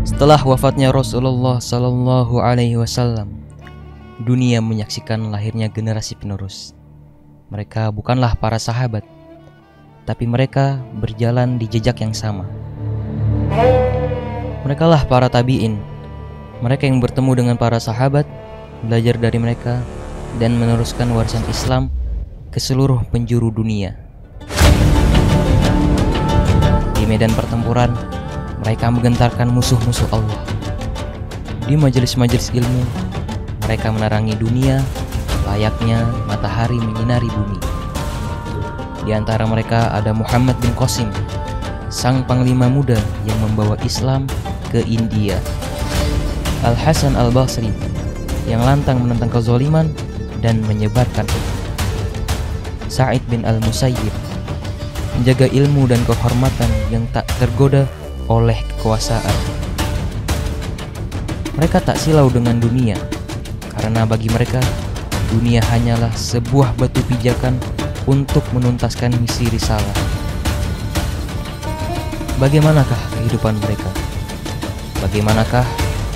Setelah wafatnya Rasulullah Sallallahu Alaihi Wasallam, dunia menyaksikan lahirnya generasi penerus. Mereka bukanlah para sahabat, tapi mereka berjalan di jejak yang sama. Mereka lah para tabi'in, mereka yang bertemu dengan para sahabat, belajar dari mereka, dan meneruskan warisan Islam ke seluruh penjuru dunia. Di medan pertempuran, mereka menggentarkan musuh-musuh Allah. Di majelis-majelis ilmu, mereka menerangi dunia layaknya matahari menyinari bumi. Di antara mereka ada Muhammad bin Qasim, sang panglima muda yang membawa Islam ke India. Al-Hasan Al-Basri, yang lantang menentang kezaliman dan menyebarkan hikmah. Sa'id bin Al-Musayyib, menjaga ilmu dan kehormatan yang tak tergoda oleh kekuasaan. Mereka tak silau dengan dunia, karena bagi mereka dunia hanyalah sebuah batu pijakan untuk menuntaskan misi risalah. Bagaimanakah kehidupan mereka? Bagaimanakah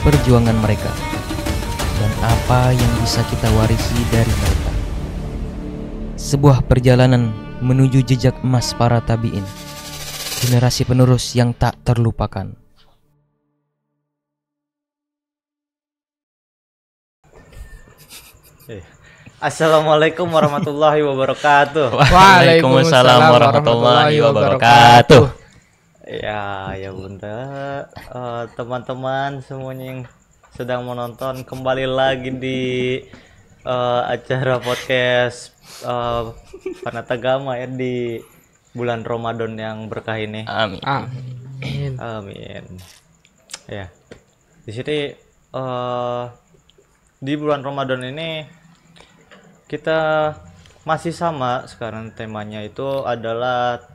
perjuangan mereka? Dan apa yang bisa kita warisi dari mereka? Sebuah perjalanan menuju jejak emas para tabi'in, generasi penerus yang tak terlupakan. Assalamualaikum warahmatullahi wabarakatuh. Waalaikumsalam warahmatullahi wabarakatuh. Ya bunda, teman-teman semuanya yang sedang menonton, kembali lagi di acara podcast Panatagama ya, di bulan Ramadan yang berkah ini. Amin. Amin. Ya, di sini di bulan Ramadan ini kita masih sama. Sekarang temanya itu adalah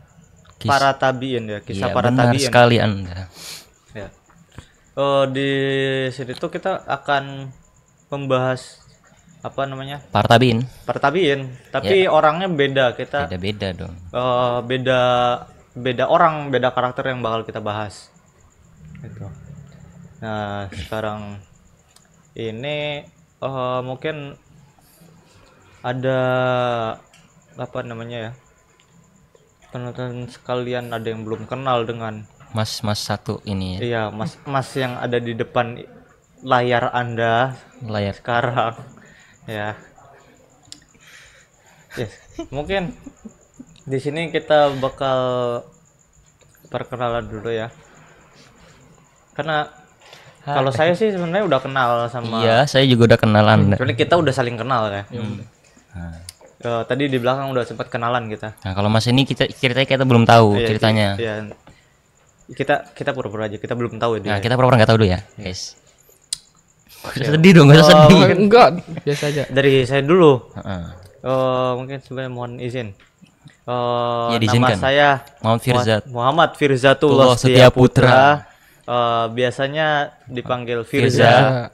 para tabiin ya, kisah para benar tabiin. Sekali Anda. Ya. Di sini tuh kita akan membahas apa namanya? Para tabiin. Para tabiin, tapi orangnya beda. Kita Beda-beda dong. beda orang, beda karakter yang bakal kita bahas. Gitu. Nah, sekarang ini mungkin ada apa namanya ya, penonton sekalian, ada yang belum kenal dengan Mas satu ini ya. Iya, mas yang ada di depan layar Anda Layar. sekarang ya. Yes. Mungkin di sini kita bakal perkenalan dulu ya, karena kalau saya sih sebenarnya udah kenal sama. Iya, saya juga udah kenal Anda. Soalnya kita udah saling kenal ya. Tadi di belakang udah sempat kenalan kita. Nah, kalau Mas ini ceritanya kita belum tahu ceritanya. Iya. Kita pura-pura aja, kita belum tahu ya dia. Nah, kita pura-pura nggak tahu dulu ya, guys. Gak usah sedih dong, gak usah sedih. Enggak, biasa aja. Dari saya dulu. Mungkin sebenarnya mohon izin. Ya, Nama diizinkan. saya Muhammad Firzatullah Setiaputra. Biasanya dipanggil Firza.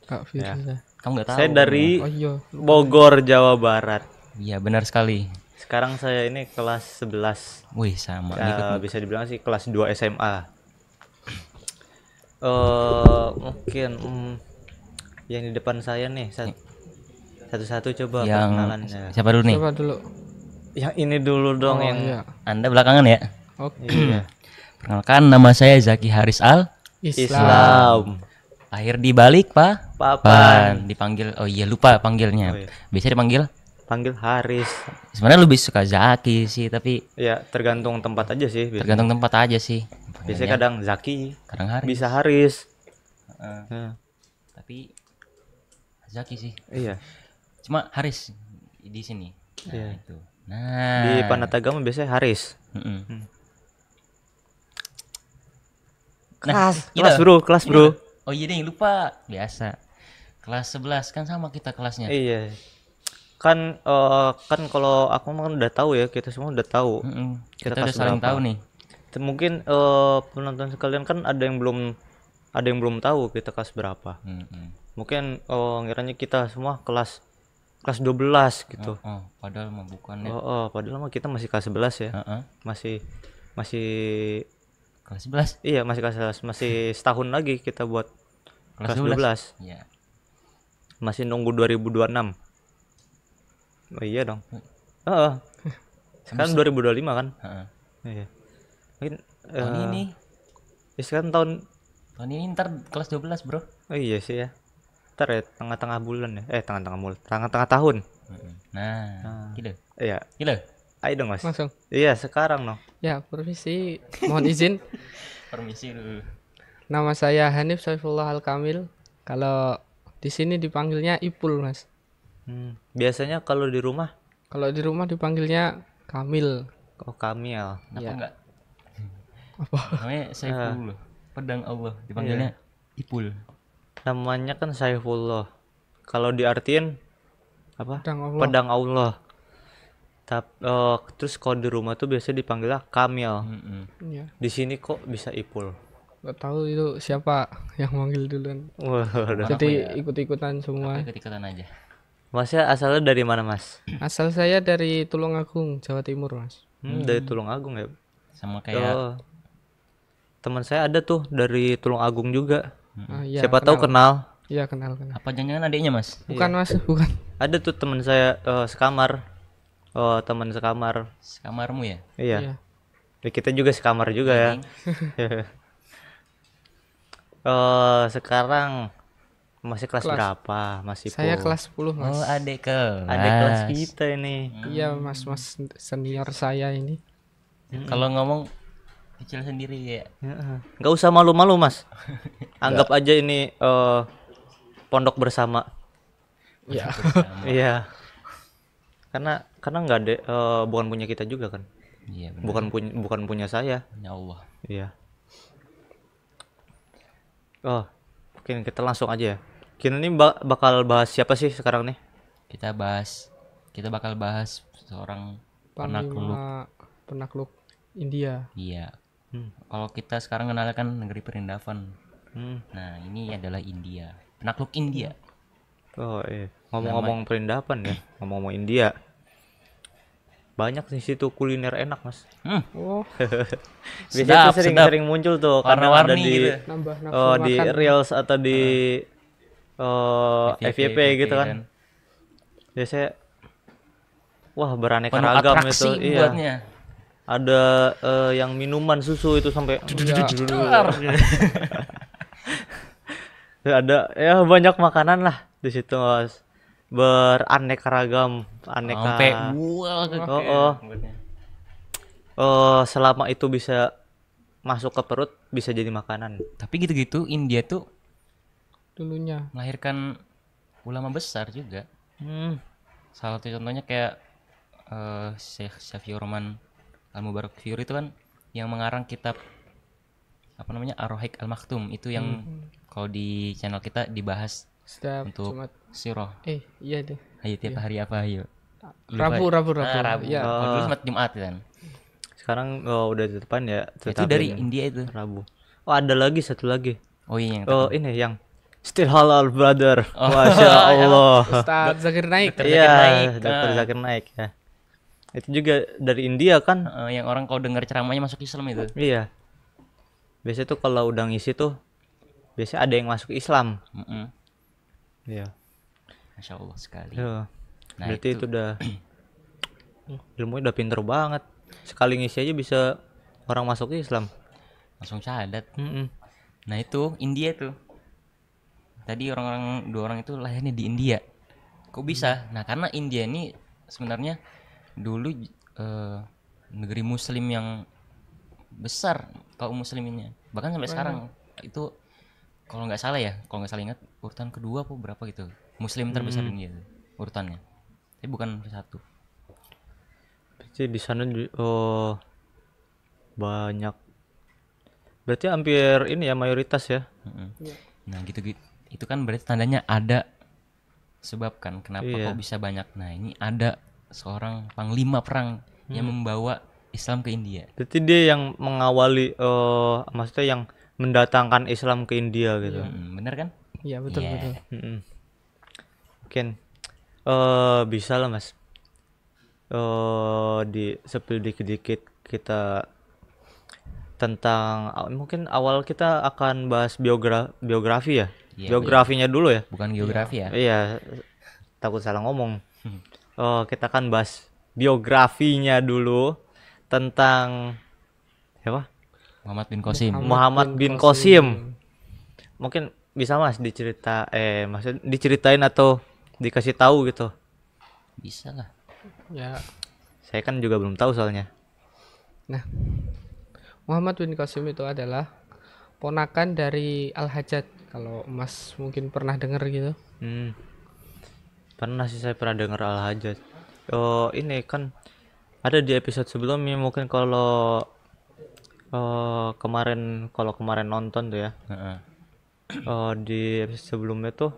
Kak Firza. Kamu nggak tahu? Saya dari Oh iya. Bogor, Jawa Barat. Iya, benar sekali. Sekarang saya ini kelas 11. Wih, sama. Bisa dibilang sih kelas 2 SMA. Mungkin yang di depan saya nih satu-satu coba Yang perkenalannya. siapa dulu nih? Coba dulu. Yang ini dulu dong, yang Iya. Anda belakangan ya. Oke. iya. Perkenalkan, nama saya Zaki Haris Al. Islam. Lahir di Balik, Pak. Papan. Dipanggil, oh iya lupa panggilnya. Oh iya. Biasa dipanggil. Panggil Haris. Sebenarnya lebih suka Zaki sih, tapi Ya, tergantung tempat aja sih. tergantung tempat aja sih. Biasanya kadang Zaki, Kadang Haris. bisa Haris. Tapi Zaki sih. Iya. Cuma Haris di sini. Nah, Iya. itu. Nah. Di Panatagama biasanya Haris. Kelas bro. Oh iya deh, lupa. Biasa. Kelas 11 kan sama kita kelasnya. Iya. Kan kalau aku kan udah tahu ya, kita semua udah tahu. Kita udah kelas saling berapa. tahu nih. Mungkin penonton sekalian kan ada yang belum tahu kita kelas berapa. Mungkin ngiranya kita semua kelas 12 gitu. Padahal mah bukan ya. Padahal mah kita masih kelas 11 ya. Masih Kelas 11. Iya, masih kelas 11. Masih setahun lagi kita buat kelas 12. Iya. Masih nunggu 2026. Oh iya dong. Heeh. Sekarang 2025 kan? Heeh. Iya. Mungkin Tahun ini. ya sekarang tahun Ini ntar kelas 12, Bro. oh iya sih ya. Ntar ya tengah-tengah bulan ya. Tengah-tengah bulan. Tengah-tengah tahun. Nah, gitu. Iya. Gitu. Ayo dong, Mas. Langsung. Iya, sekarang dong. Ya, permisi. Mohon izin. Permisi dulu. Nama saya Hanif Saifullah Al-Kamil. Kalau di sini dipanggilnya Ipul, Mas. Biasanya kalau di rumah Kalau di rumah dipanggilnya Kamil. Kamil. Kenapa Iya. enggak? Apa? Namanya Saifullah. Pedang Allah, dipanggilnya Ipul. Namanya kan Saifullah. Kalau diartiin apa? Pedang Allah. Pedang Allah. Terus kalau di rumah tuh biasanya dipanggilnya Kamil. Iya. Di sini kok bisa Ipul? Gak tahu itu siapa yang manggil duluan. Wah, Jadi ikut-ikutan semua. Ikut-ikutan aja. Masnya asalnya dari mana, Mas? Asal saya dari Tulungagung, Jawa Timur, Mas. Dari Tulungagung ya. Sama kayak Teman saya ada tuh dari Tulungagung juga. Ah, iya, Siapa tahu kenal. Iya, kenal. apa jangan-jangan adiknya, Mas? Bukan, Mas, bukan. Ada tuh teman saya sekamar. Teman sekamar. Kamarmu ya? Iya. Iya. Ya, kita juga sekamar juga ya. Sekarang masih kelas berapa? Masih Saya kelas 10, Mas. Oh, adik kelas. Ada kelas kita ini. Iya, Mas senior saya ini. Kalau ngomong kecil sendiri ya. Nggak usah malu-malu, Mas. Anggap aja ini pondok bersama. Iya. Iya. Karena nggak ada bukan punya kita juga kan. Iya, benar. Bukan punya saya. Ya Allah. Iya. Mungkin kita langsung aja ya. Kita ini bakal bahas siapa sih sekarang nih? Kita bakal bahas seorang penakluk. Penakluk India. Iya. Kalau kita sekarang kenal kan negeri perindavan. Nah, ini adalah India. Penakluk India. Oh iya. Ngomong-ngomong perindavan ya, ngomong-ngomong India. Banyak di situ kuliner enak, Mas. Oh, Biasanya tuh sedap. sering muncul tuh Warna-warni karena ada di gitu. nambah nafsu di makan. Reels atau di FYP gitu kan. kan. Biasanya wah beraneka Penuh ragam atraksi itu. Iya. buatnya. Ada yang minuman susu itu sampai ada ya banyak makanan lah di situ, Mas. Beraneka ragam, Sampai buah ke buatnya. selama itu bisa masuk ke perut bisa jadi makanan. Tapi gitu-gitu India tuh Dulunya. melahirkan ulama besar juga. Salah satu contohnya kayak Syekh Syafiur Rahman Al-Mubarak Furi itu kan yang mengarang kitab apa namanya Ar-Rahiq Al-Maktum itu yang kalau di channel kita dibahas Setiap untuk Jumat. sirah. Iya deh. Ayo tiap hari apa ayo? Rabu. Rabu. Iya. Kalau dulu Jumat Jumat kan. Sekarang udah di depan ya. Itu dari India itu. Rabu. Oh, ada lagi satu lagi. Oh iya yang Ini yang Still Halal Brother. Masya Allah. Ustaz Zakir Naik. Iya, Dr. Zakir Naik ya. Itu juga dari India kan? yang orang kalau dengar ceramahnya masuk Islam itu. Iya. Biasanya tuh kalau udah ngisi tuh biasanya ada yang masuk Islam. Iya. Masya Allah sekali. Nah, Nah, berarti itu udah ilmunya udah pinter banget. Sekali ngisi aja bisa orang masuk Islam. langsung syahadat. Mm-mm. Nah itu India tuh. Tadi dua orang itu lahirnya di India. Kok bisa? Nah karena India ini sebenarnya dulu negeri Muslim yang besar kaum Musliminnya. Bahkan sampai sekarang itu kalau nggak salah ingat urutan kedua apa berapa gitu. Muslim terbesar di India tuh, urutannya. Tapi bukan satu. Berarti di sana banyak. Berarti hampir ini ya mayoritas ya. Nah gitu itu kan berarti tandanya ada sebab kan kenapa Iya. kok bisa banyak. Nah ini ada seorang panglima perang yang membawa Islam ke India. Berarti dia yang mengawali maksudnya yang mendatangkan Islam ke India gitu. Bener kan? Iya, betul. Mm-mm. Mungkin bisa lah Mas. Di sepil dikit-dikit kita tentang mungkin awal kita akan bahas biografi ya. Iya, Biografinya dulu ya. bukan geografi ya. Iya, takut salah ngomong. Kita akan bahas biografinya dulu tentang siapa? Muhammad bin Qasim. Muhammad bin Qasim. Mungkin bisa Mas maksud diceritain atau dikasih tahu gitu. Bisa lah. Ya. Saya kan juga belum tahu soalnya. Nah, Muhammad bin Qasim itu adalah ponakan dari Al-Hajjaj. Kalau Mas mungkin pernah dengar gitu. Pernah sih, saya pernah dengar Al-Hajjaj. Oh, ini kan ada di episode sebelumnya, mungkin kalau kemarin nonton tuh ya. Heeh. Di episode sebelumnya tuh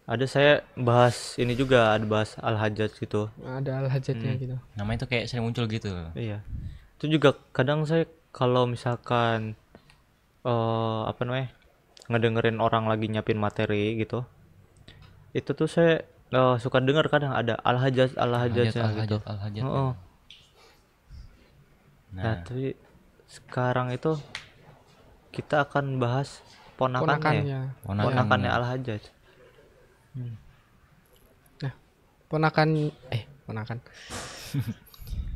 ada saya bahas ini juga, ada bahas Al-Hajjaj gitu. Ada Al-Hajjajnya gitu. Namanya tuh kayak sering muncul gitu. Iya. Itu juga kadang saya kalau misalkan ngedengerin orang lagi nyiapin materi gitu. Itu tuh saya suka denger kadang ada Al-Hajjaj gitu. Al-Hajjaj. Heeh. Nah, tapi sekarang itu kita akan bahas ponakannya Al-Hajjaj. Nah, ponakan.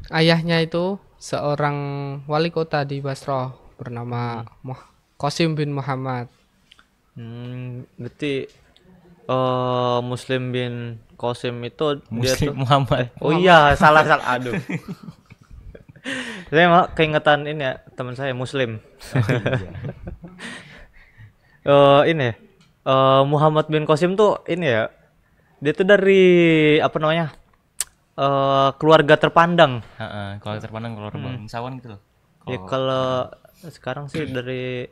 Ayahnya itu seorang wali kota di Basrah bernama Qasim bin Muhammad. Berarti Muslim bin Qasim itu dia tuh Muhammad. oh iya, salah aduh. Saya mah keingetan ini ya, teman saya Muslim. Ini Muhammad bin Qasim tuh ini ya, dia tuh dari apa namanya, keluarga terpandang. Kalau terpandang keluarga bangsawan gitu loh. Ya kalau sekarang sih dari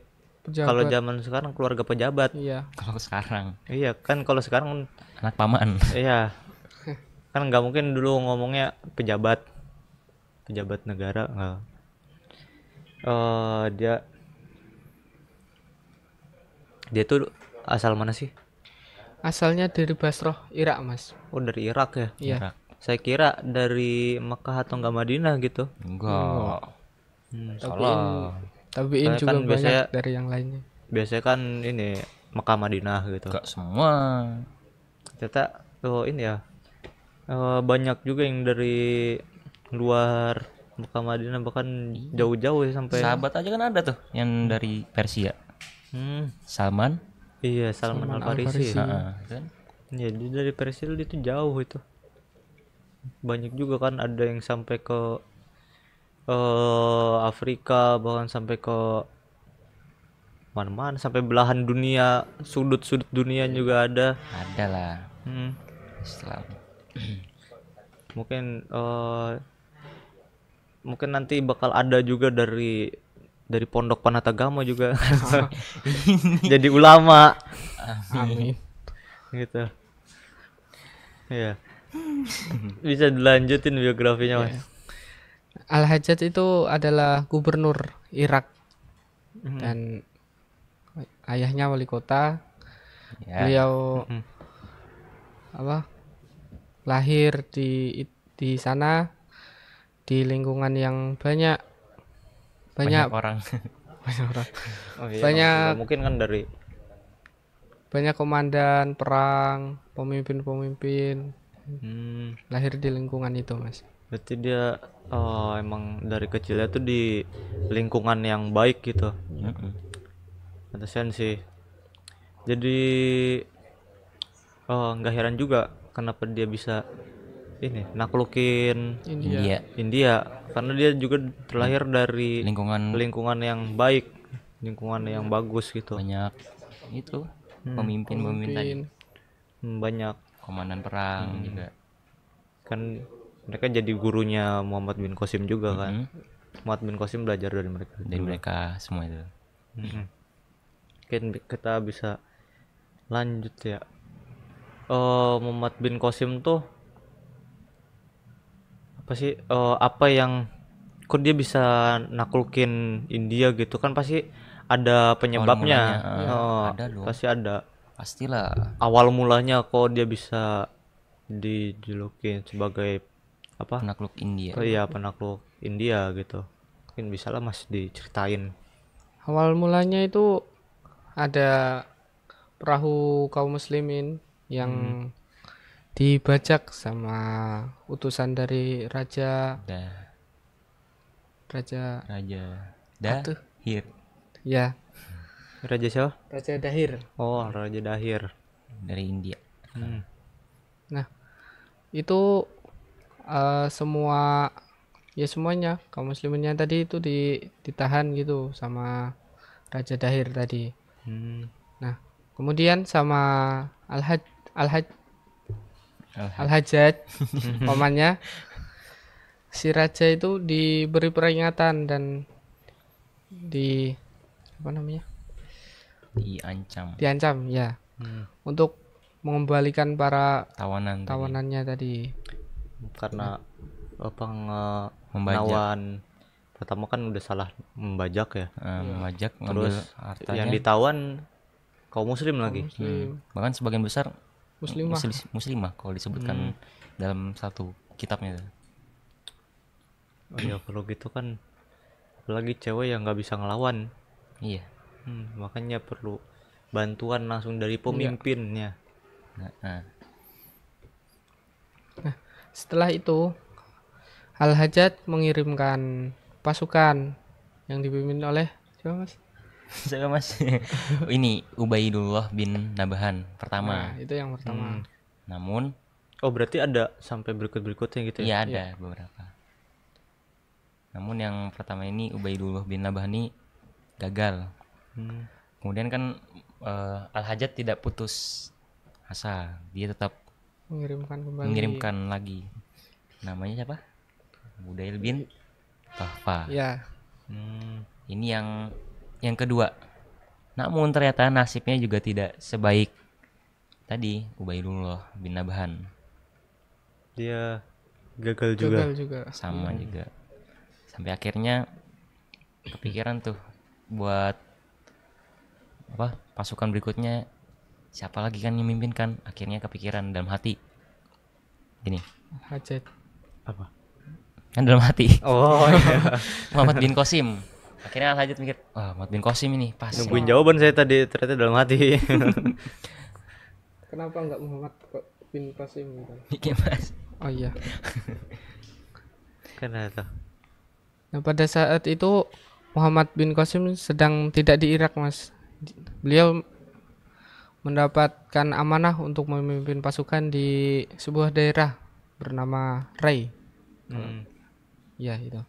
kalau zaman sekarang keluarga pejabat. Iya. Kalau sekarang. Iya kan, kalau sekarang Anak paman. iya. Kan nggak mungkin dulu ngomongnya pejabat negara nggak. Dia tuh asal mana sih? Asalnya dari Basrah, Irak, Mas. Oh, dari Irak ya? Iya. Irak. Saya kira dari Mekah atau enggak Madinah gitu. Enggak. Salah. Tabiin Soalnya juga kan banyak biasanya- dari yang lainnya. Biasanya kan ini Mekah Madinah gitu. Enggak semua. Ternyata ini ya, banyak juga yang dari luar Mekah Madinah, bahkan jauh-jauh ya sampai. Sahabat aja kan ada tuh yang dari Persia. Salman. Iya, Salman Al-Farisi. Kan? Ya, dia dari Persia itu jauh itu. Banyak juga kan, ada yang sampai ke Afrika, bahkan sampai ke mana-mana, sampai belahan dunia, sudut-sudut dunia juga ada. Ada lah. Islam. Mungkin nanti bakal ada juga dari Pondok Panatagama juga. Jadi ulama. Amin. Gitu. Iya. Bisa dilanjutin biografinya, Mas. Al-Hajjaj itu adalah gubernur Irak dan ayahnya wali kota. Ya. Beliau lahir di sana, di lingkungan yang banyak orang. banyak orang. Oh, iya, Banyak- mungkin kan dari Banyak komandan perang, pemimpin-pemimpin lahir di lingkungan itu, Mas. berarti dia emang dari kecilnya tuh di lingkungan yang baik gitu. Pantesan sih. Jadi nggak heran juga kenapa dia bisa ini naklukin India. India, karena dia juga terlahir dari Lingkungan yang baik, lingkungan yang bagus gitu. banyak itu pemimpin tadi. Banyak Komandan perang juga. kan, mereka jadi gurunya Muhammad bin Qasim juga kan. Muhammad bin Qasim belajar dari mereka. Dari mereka semua itu. Mungkin kita bisa lanjut ya. Muhammad bin Qasim tuh apa sih, apa yang kok dia bisa naklukin India gitu kan, pasti ada penyebabnya. Ada dong. Pasti ada Pastilah. awal mulanya kok dia bisa dijulukin sebagai apa? Penakluk India. Iya, penakluk India gitu. Mungkin bisa lah Mas diceritain. Awal mulanya itu ada perahu kaum muslimin yang dibajak sama utusan dari raja Raja Atuh. Dahir Ya, Raja siapa? Raja Dahir. Oh, Raja Dahir. dari India. Hmm. Nah, itu semua ya semuanya kaum musliminnya tadi itu ditahan gitu sama Raja Dahir tadi. Hmm. Nah, kemudian sama Al-Haj Al-Haj Al-Haj. Al-Hajjaj pamannya si raja itu diberi peringatan dan di apa namanya? Diancam ya untuk mengembalikan para tawanannya tadi. Karena apa Membajak. nawan pertama kan udah salah membajak ya. Membajak, ngambil Terus hartanya. yang ditawan kaum muslim lagi. Bahkan sebagian besar Muslimah. muslimah kalau disebutkan dalam satu kitabnya. Oh ya kalau gitu kan apalagi cewek yang nggak bisa ngelawan. Iya. Makanya perlu bantuan langsung dari pemimpinnya. Nah, Setelah itu Al-Hajjaj mengirimkan pasukan yang dipimpin oleh siapa Mas? saya Mas. Ini Ubaidullah bin Nabahan pertama. Nah, itu yang pertama. Namun Oh berarti ada sampai berikut-berikutnya gitu iya ya? ada beberapa. Namun yang pertama ini Ubaidullah bin Nabahan ini gagal. Kemudian kan Al-Hajjaj tidak putus asa, dia tetap mengirimkan lagi. Namanya siapa? Budail bin Tahfa. Ya. Ini yang kedua. Namun ternyata nasibnya juga tidak sebaik tadi Ubaidullah bin Nabahan. Dia gagal juga. Sama juga. Sampai akhirnya kepikiran tuh buat pasukan berikutnya siapa lagi kan yang memimpin kan. Akhirnya kepikiran dalam hati gini, Hajat Apa? kan dalam hati Oh iya. Muhammad bin Qasim. Akhirnya Al-Hajjaj mikir, wah Muhammad bin Qasim ini pas. Nungguin jawaban saya tadi ternyata dalam hati. Kenapa enggak Muhammad bin Qasim gitu? Mikir Mas. Oh iya. Kenapa? Nah, pada saat itu Muhammad bin Qasim sedang tidak di Irak, Mas. Beliau mendapatkan amanah untuk memimpin pasukan di sebuah daerah bernama Rai. Ya, itu.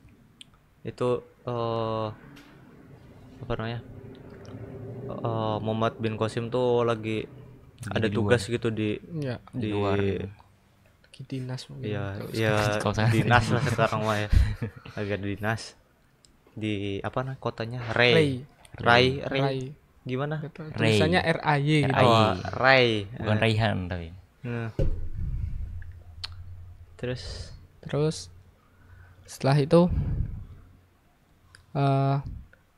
Itu apa namanya? Muhammad bin Qasim tuh lagi ada tugas gitu di luar. Lagi dinas mungkin. Iya, dinas lah sekarang mah ya. Lagi ada dinas di apa nah kotanya Rai. Gimana? Tulisannya RAY gitu. Oh, Rai. Bukan Raihan tapi. Terus setelah itu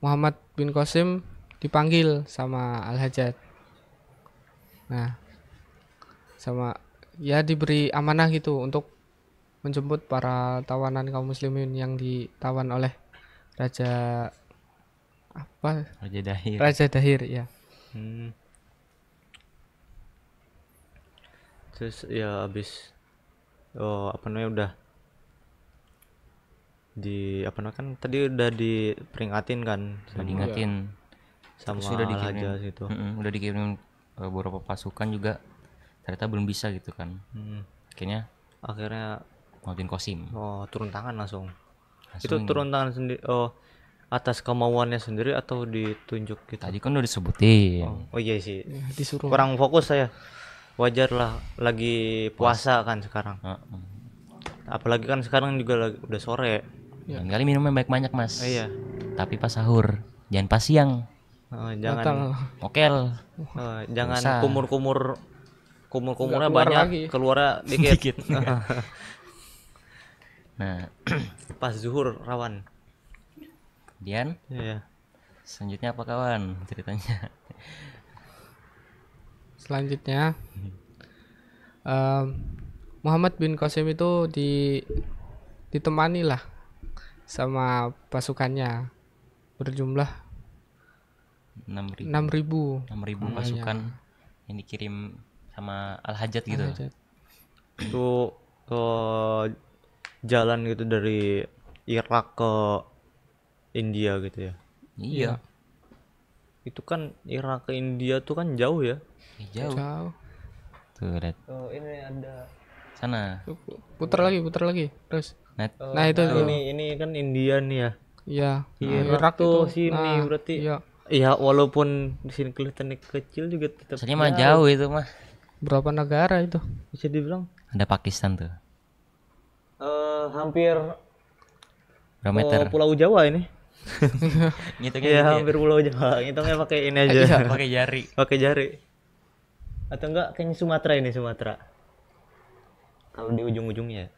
Muhammad bin Qasim dipanggil sama Al-Hajjaj. Nah, sama ya diberi amanah gitu untuk menjemput para tawanan kaum muslimin yang ditawan oleh Raja Dahir ya. Terus ya habis apa namanya udah kan tadi udah diperingatin kan sama Al-Hajjaj gitu. Udah dikirim beberapa pasukan juga ternyata belum bisa gitu kan. Akhirnya Muhammad bin Qasim turun tangan langsung. Itu turun tangan sendiri atas kemauannya sendiri atau ditunjuk gitu? Tadi kan udah disebutin. Oh iya sih. Ya, disuruh. Kurang fokus saya. Wajar lah lagi puasa kan sekarang. Apalagi kan sekarang juga udah sore. Lain kali minumnya banyak Mas. Iya. Tapi pas sahur, jangan pas siang. Jangan okel. Jangan kumurnya banyak, keluar dikit. Nah, pas zuhur rawan. Kemudian selanjutnya apa kawan ceritanya? Selanjutnya Muhammad bin Qasim itu ditemani lah sama pasukannya berjumlah 6.000 6.000 pasukan yang dikirim sama Al-Hajjaj gitu. Itu jalan gitu dari Irak ke India gitu ya. Iya. Itu kan Irak ke India tuh kan jauh ya. Jauh. Tuh, lihat. Oh, ini ada Sana. Putar lagi terus. Nah, Itu ini kan India nih ya. Iya, Irak tuh itu. sini berarti. Iya. Iya, walaupun di sini kelihatannya kecil juga tetap sebenarnya mah jauh itu mah. Berapa negara itu? bisa dibilang Ada Pakistan tuh. hampir Berapa meter? Pulau Jawa ini. Ngitungnya Iya, gitu ya? hampir Pulau Jawa. Ngitungnya pakai ini aja. Iya. Pakai jari. Pakai jari. Atau enggak kayaknya Sumatera ini, Sumatera. Kalau di ujung-ujungnya.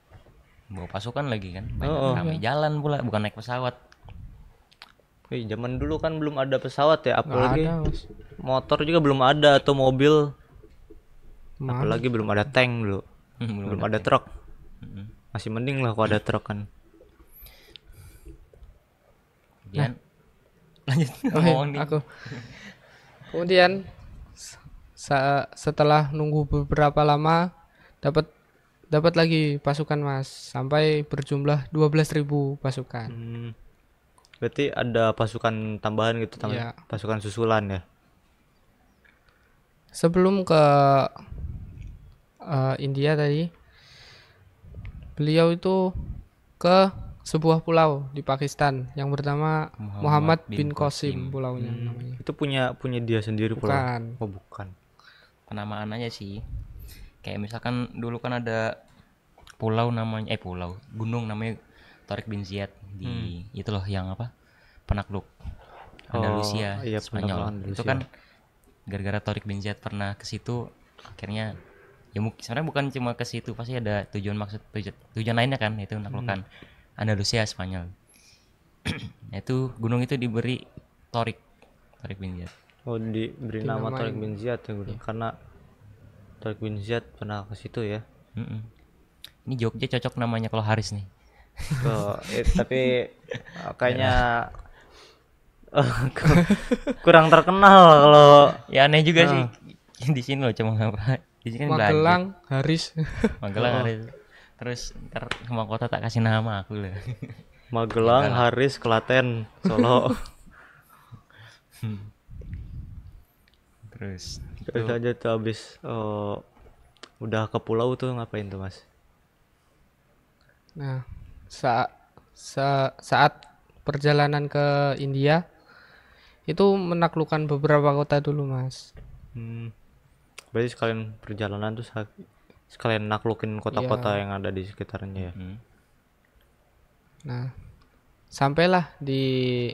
Bawa pasukan lagi kan. Banyak ramai jalan pula, bukan naik pesawat. Zaman dulu kan belum ada pesawat ya, apalagi Ada, Mas. motor juga belum ada atau mobil. Mana? Apalagi belum ada tank dulu. belum ada truk. Masih mending lah kalau ada truk kan. Kemudian lanjut Oh, ngomong nih. aku. Kemudian setelah nunggu beberapa lama dapat lagi pasukan, Mas, sampai berjumlah 12.000 pasukan. Berarti ada pasukan tambahan gitu, Iya. pasukan susulan ya. Sebelum ke India tadi, beliau itu ke sebuah pulau di Pakistan yang bernama Muhammad bin Qasim pulaunya namanya. Itu punya dia sendiri pulau. Bukan. Oh, bukan. Penamaan aja sih. Kayak misalkan dulu kan ada pulau namanya gunung namanya Tariq bin Ziyad di itu loh yang apa? Penakluk Andalusia, iya, Spanyol. penakluk Andalusia. Itu kan gara-gara Tariq bin Ziyad pernah ke situ, akhirnya ya mungkin sebenarnya bukan cuma ke situ, pasti ada tujuan lainnya kan, itu menaklukkan Andalusia, Spanyol. Nah, itu gunung itu diberi Tariq bin Ziyad. Oh, diberi nama Tariq bin Ziyad ya, karena Tariq bin Ziyad pernah ke situ ya. Ini Jogja cocok namanya kalau Haris nih. Tapi kayaknya kurang terkenal kalau Ya aneh juga sih. Di sini loh cuma apa? Di sini kan Magelang, Haris. Magelang Haris. Terus ntar semua kota tak kasih nama aku lah. Magelang, Haris, Klaten, Solo. Terus Terus aja tuh habis udah ke pulau tuh ngapain tuh, Mas? Nah, saat perjalanan ke India itu menaklukkan beberapa kota dulu, Mas. Berarti sekalian perjalanan tuh sekalian naklukin kota-kota yang ada di sekitarnya ya. Nah, sampailah di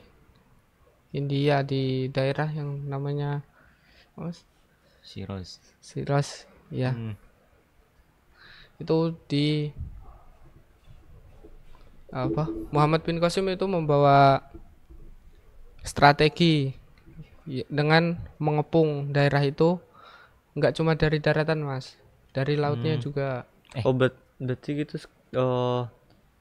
India di daerah yang namanya Shiraz, ya. Itu di Muhammad bin Qasim itu membawa strategi dengan mengepung daerah itu, nggak cuma dari daratan, Mas, dari lautnya juga. Berarti gitu.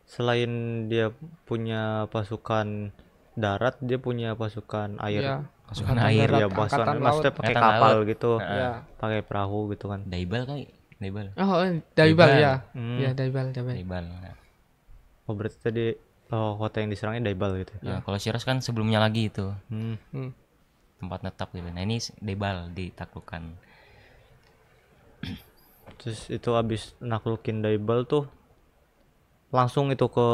Selain dia punya pasukan darat, dia punya pasukan air. Ya, pasukan angkatan air darat, Ya, angkatan laut. maksudnya pakai Angkatan kapal laut. gitu, Ya. pakai perahu gitu kan. Daibal kali, Daibal. Oh, Daibal Daibal. ya. Ya, Daibal. Daibal. Oh, berarti tadi kota yang diserangnya Daibal gitu. Nah, kalau Shiraz kan sebelumnya lagi itu tempat netap gitu. Nah, ini Daibal ditaklukkan. Terus itu habis naklukin Daibal tuh langsung itu ke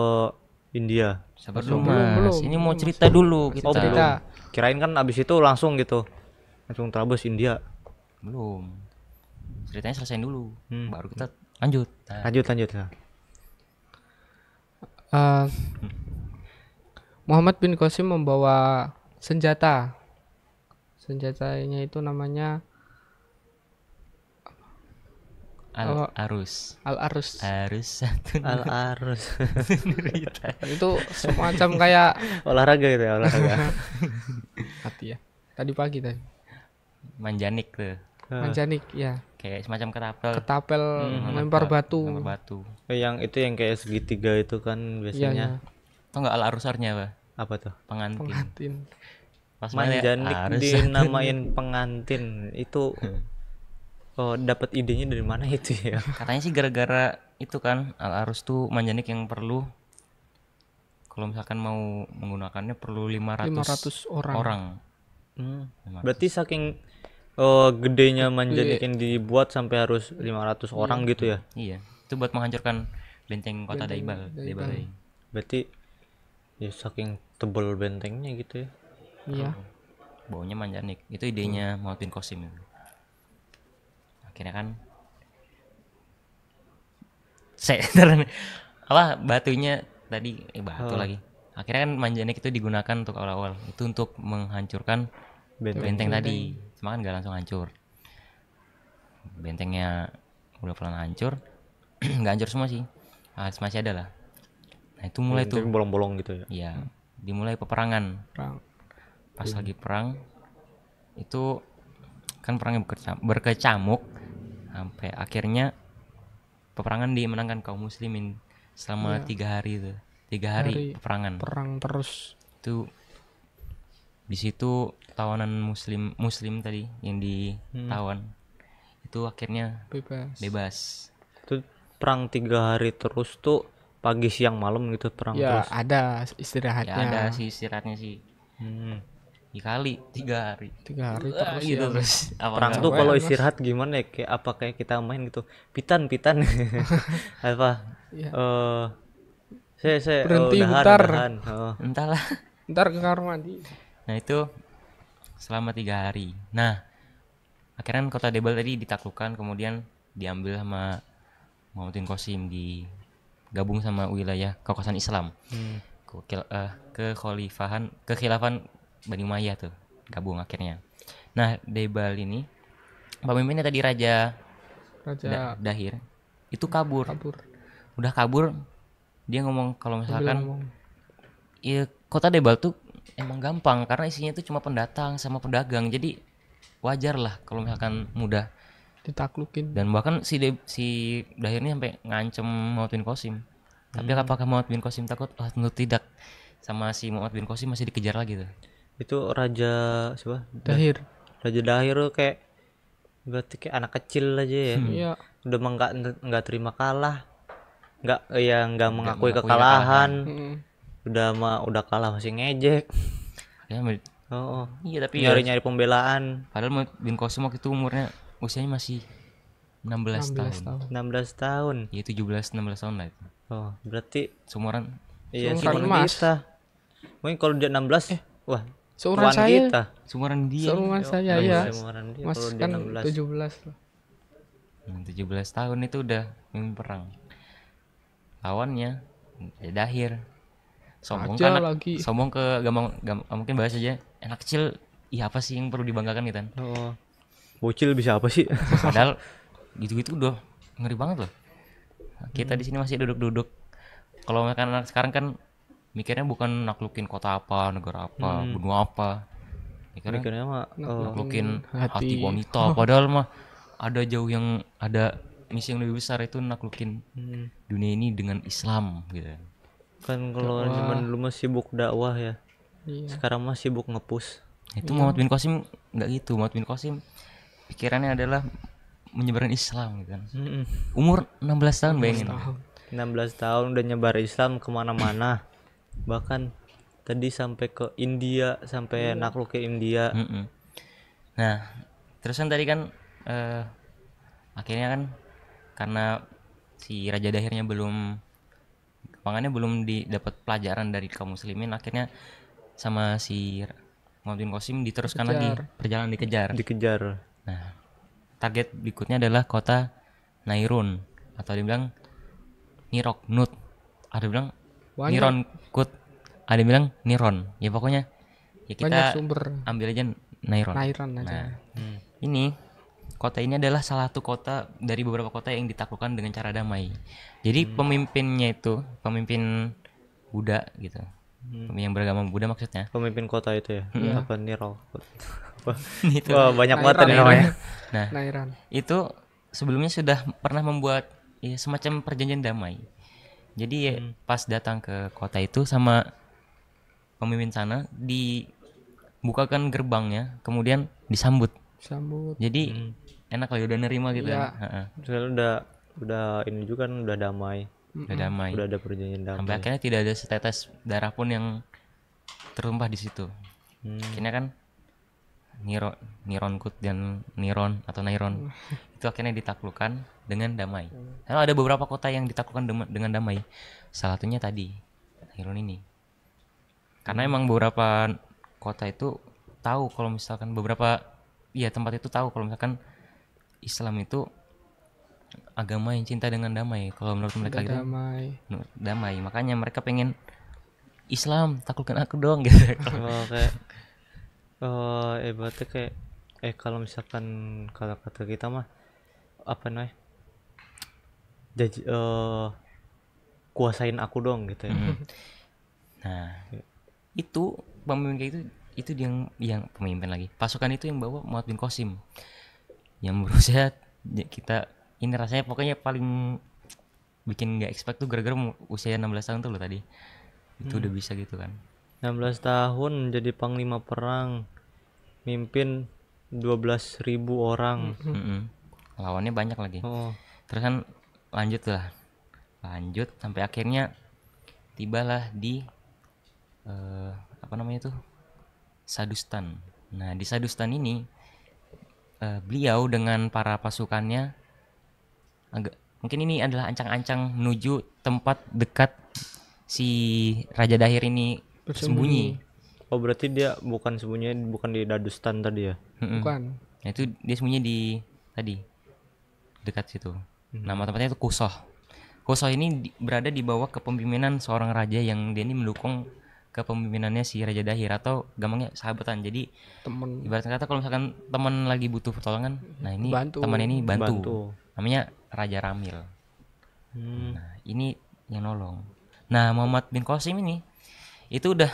India. Sebelum Mas, ini mau cerita dulu kita. Cerita. Kirain kan abis itu langsung gitu, langsung terabas India. Belum. Ceritanya selesai dulu, baru kita lanjut. Nah, Lanjut ya. Muhammad bin Qasim membawa senjata. Senjatanya itu namanya Al-Arus. Al-Arus. Arus satu. Al-Arus. Itu semacam kayak Olahraga gitu ya, olahraga. hati ya. Tadi pagi tadi. Manjanik tuh. Manjanik ya. Kayak semacam ketapel. Ketapel lempar batu. Lempar batu. Yang itu yang kayak segitiga itu kan Iya, biasanya. ya. Tau nggak al-arusarnya apa? Apa tuh? Pengantin. Pas Manjanik dinamain pengantin itu dapat idenya dari mana itu ya? Katanya sih gara-gara itu kan al-arus tuh manjanik yang perlu kalau misalkan mau menggunakannya perlu 500 orang. Berarti saking gedenya manjanik yang dibuat sampai harus 500 orang gitu ya? Iya, itu buat menghancurkan benteng kota Daibal. Berarti ya saking tebal bentengnya gitu ya? Iya. Baunya manjanik. Itu idenya Muhammad bin Qasim itu. Akhirnya kan batunya tadi batu lagi. Akhirnya kan manjanik itu digunakan untuk awal-awal itu untuk menghancurkan benteng tadi. Cuma kan nggak langsung hancur. Bentengnya udah pelan hancur. Nggak hancur semua sih. Masih ada lah. Nah itu mulai tuh bolong-bolong gitu ya? Iya. Dimulai peperangan. Pas lagi perang itu kan perangnya berkecamuk sampai akhirnya peperangan dimenangkan kaum muslimin selama 3 hari itu. 3 hari peperangan. Perang terus. Itu di situ tawanan muslim tadi yang ditawan itu akhirnya bebas. Itu perang 3 hari terus tuh pagi siang malam gitu perang terus. Ya ada istirahatnya. Ya ada sih istirahatnya sih. Dikali 3 hari. 3 hari terus gitu ya. Terus perang tuh kalau istirahat gimana ya, kayak kita main gitu pitan apa saya berhenti bentar. Entahlah Ntar ke kamar mandi. Nah itu selama 3 hari. Nah akhirnya kota Daibal tadi ditaklukkan, kemudian diambil sama Muhammad bin Qasim, digabung sama wilayah kekuasaan Islam. Kekhilafan Bani Umayyah tuh gabung akhirnya. Nah Daibal ini pemimpinnya tadi Raja Dahir itu kabur. Udah kabur dia ngomong kalau misalkan ya kota Daibal tuh emang gampang karena isinya itu cuma pendatang sama pedagang, jadi wajar lah kalau misalkan mudah ditaklukin. Dan bahkan si Dahir ini sampai ngancem Muhammad bin Qasim. Tapi apakah Muhammad bin Qasim takut? Tentu tidak. Sama si Muhammad bin Qasim masih dikejar lagi tuh. Itu Raja siapa? Dahir. Raja Dahir kayak berarti kayak anak kecil aja ya. Iya. Udah nggak terima kalah. Nggak mengakui kekalahan. Udah kalah masih ngejek. Ya, iya tapi nyari pembelaan. Padahal Muhammad bin Qasim waktu itu usianya masih 16 tahun. 16 tahun. Ya 17-16 tahun lah itu. Oh, berarti seumuran. Iya, seumuran kita. Mungkin kalau dia 16, wah, seumuran saya. Kita. Seumuran dia. Seumuran saya ya. Mas kan 17 loh. 17 tahun itu udah memimpin perang. Lawannya Dahir. Sombong kan lagi. Sombong ke gampang mungkin bahas aja. Anak kecil, iya apa sih yang perlu dibanggakan gitu kan? Oh. Bocil bisa apa sih? Padahal gitu-gitu udah ngeri banget loh. Kita di sini masih duduk-duduk. Kalau misalkan anak sekarang kan mikirnya bukan naklukin kota apa, negara apa, benua apa. Mikirnya mah naklukin hati wanita. Padahal mah ada misi yang lebih besar, itu naklukin dunia ini dengan Islam gitu. Kan kalau zaman dulu mah sibuk dakwah ya. Iya. Sekarang mah sibuk ngepush. Itu Muhammad bin Qasim enggak gitu. Muhammad bin Qasim pikirannya adalah menyebarkan Islam gitu kan. Umur 16 tahun bayangin. 16 tahun udah nyebar Islam kemana-mana. Bahkan tadi sampai ke India, sampai nakluk ke India. Nah terus kan tadi kan akhirnya kan karena si Raja Dahirnya belum didapat pelajaran dari kaum muslimin, akhirnya sama si Muhammad bin Qasim diteruskan lagi perjalanan dikejar. Nah target berikutnya adalah kota Nairun, atau dibilang Nirok Nut, ada bilang Niron Kut, ada bilang Niron. Ya pokoknya ya kita ambil aja Nairon aja. Ini kota ini adalah salah satu kota dari beberapa kota yang ditaklukkan dengan cara damai. Jadi pemimpinnya itu pemimpin Buddha gitu. Yang beragama Buddha maksudnya. Pemimpin kota itu ya. Apa Niro? Itu. Wah, banyak banget namanya. Nah, itu sebelumnya sudah pernah membuat semacam perjanjian damai. Jadi pas datang ke kota itu sama pemimpin sana dibukakan gerbangnya, kemudian disambut. Jadi enak lah, udah nerima gitu Iya. kan. Soalnya udah ini juga kan udah damai. Udah damai. Udah ada perjanjian damai. Sampai akhirnya tidak ada setetes darah pun yang tertumpah di situ. Akhirnya kan Nironkut dan Niron atau Nairon itu akhirnya ditaklukkan dengan damai. Lalu ada beberapa kota yang ditaklukkan dengan damai. Salah satunya tadi Nairon ini. Karena emang beberapa kota itu tahu kalau misalkan tempat itu tahu kalau misalkan Islam itu agama yang cinta dengan damai. Kalau menurut mereka gitu damai. Makanya mereka pengen Islam, taklukkan aku dong gitu. Berarti kayak kalau misalkan kalau kata kita mah apa namanya, kuasain aku dong gitu ya. Nah itu pemimpin kayak itu yang pemimpin lagi pasukan itu yang bawa Muhammad bin Qasim yang berusia kita ini rasanya pokoknya paling bikin nggak expect tuh gara-gara usia 16 tahun tuh loh tadi itu udah bisa gitu kan. 16 tahun jadi panglima perang, mimpin 12.000 orang. Lawannya banyak lagi. Terus kan lanjut sampai akhirnya tibalah di Sadustan. Nah di Sadustan ini beliau dengan para pasukannya mungkin ini adalah ancang-ancang menuju tempat dekat si Raja Dahir ini bersembunyi. Oh berarti dia bukan di Dadustan tadi ya? Bukan. Nah itu dia sembunyi di tadi dekat situ. Nama tempatnya itu Kusoh. Kusoh ini berada di bawah kepemimpinan seorang raja yang dia ini mendukung kepemimpinannya si Raja Dahir atau gampangnya sahabatan. Jadi temen, ibarat kata kalau misalkan teman lagi butuh pertolongan, nah ini teman ini bantu. Namanya Raja Ramil. Nah ini yang nolong. Nah Muhammad bin Qasim ini itu udah